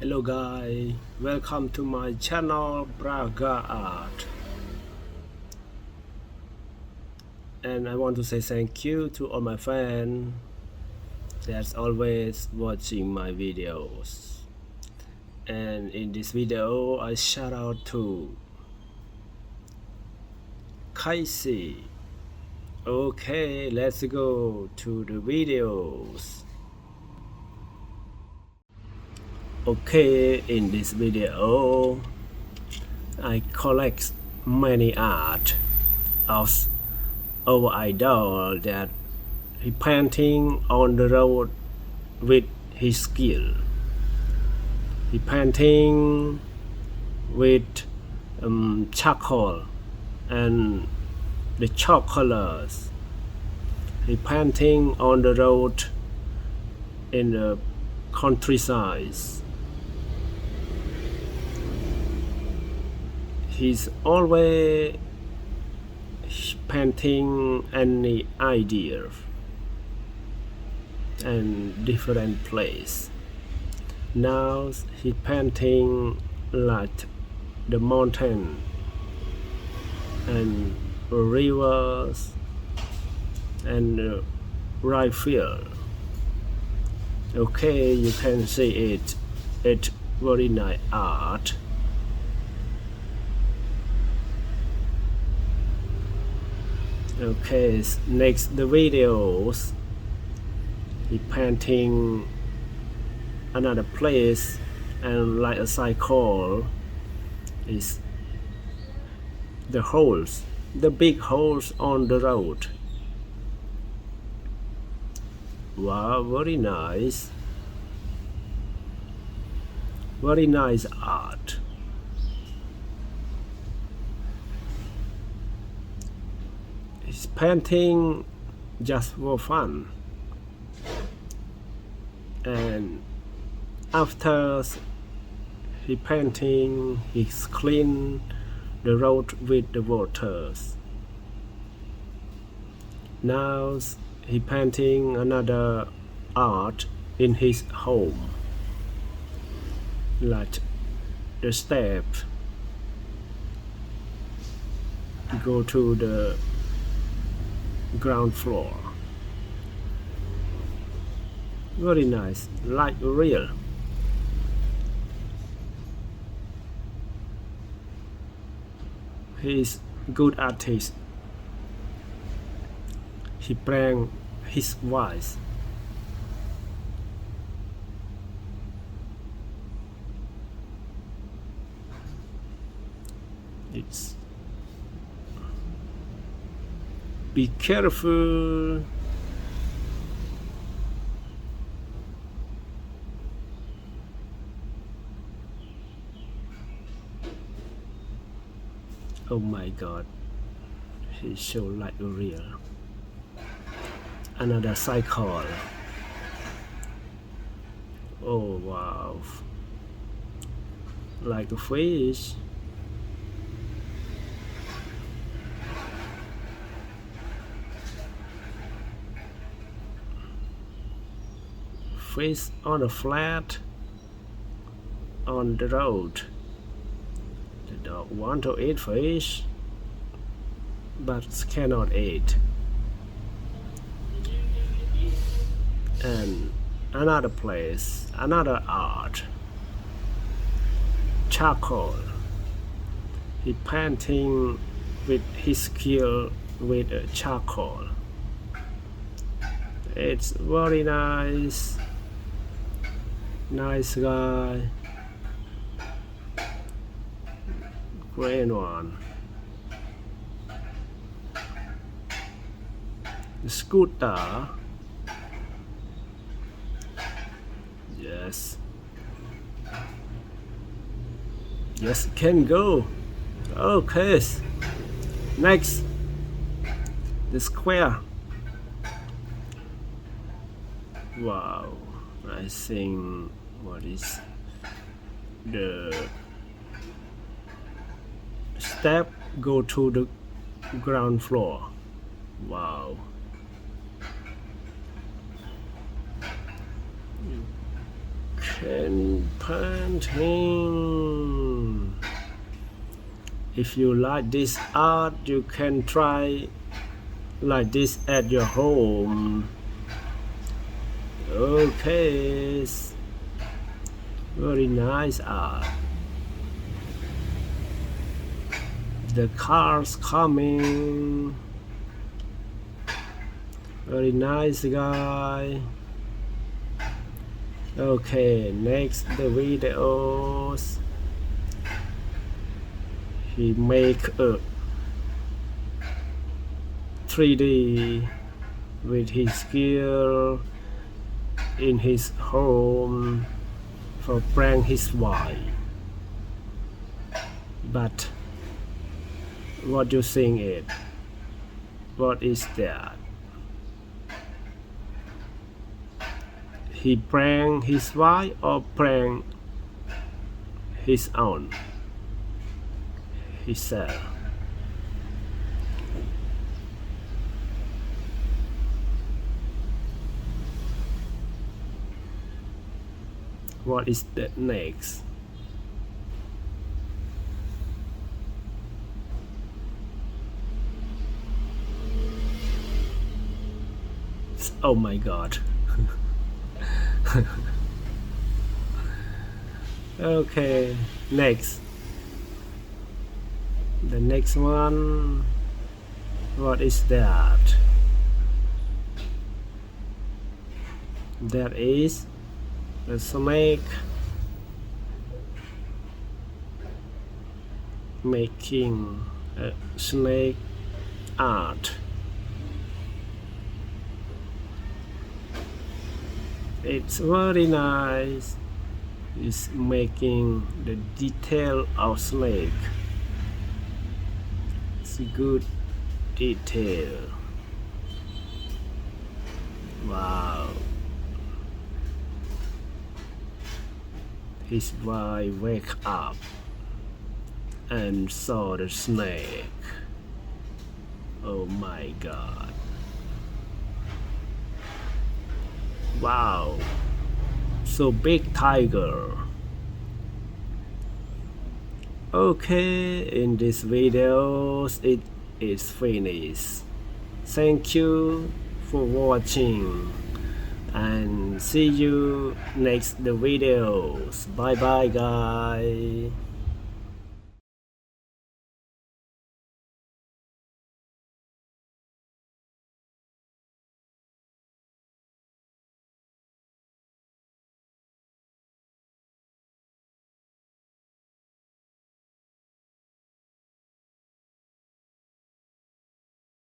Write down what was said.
Hello guys, welcome to my channel Braga Art, and I want to say thank you to all my fans that's always watching my videos. And in this video I shout out to Casey. Okay, let's go to the videos. Okay, in this video I collect many art of our idol that he painting on the road with his skill. He painting with charcoal and the chalk colors. He painting on the road in the countryside. He's always painting any idea and different place. Now he painting like the mountain and rivers and right field. Okay, you can see it. It's very nice art. Okay, next the videos. He painting another place and like a cycle is the holes, the big holes on the road. Wow, very nice art. He's painting just for fun, and after he painting, he clean the road with the waters. Now he painting another art in his home, like the step go to the ground floor. Very nice, like real. He's good artist. He prank his wife. It's be careful. Oh my god, he's so like real. Another cycle. Oh wow, like a fish. Fish on a flat on the road. The dog want to eat fish but cannot eat. And another place, another art, charcoal. He painting with his skill with charcoal. It's very nice guy. Great one. The scooter. Yes, can go. Okay, next the square. Wow, I think what is the step go to the ground floor. Wow, and painting. If you like this art, you can try like this at your home. Okay, very nice art. The cars coming. Very nice guy. Okay, next the videos. He make a 3D with his skill in his home for prank his wife. But what you think it? What is that? He prank his wife or prank his own? He said. What is that next? Oh my god. Okay, next. The next one. What is that? That is a snake making a snake art. It's very nice. It's making the detail of snake. It's a good detail. Wow. His wife wake up and saw the snake. Oh my god. Wow, so big tiger. Okay, in this video it is finished. Thank you for watching and see you next the videos. Bye bye guys.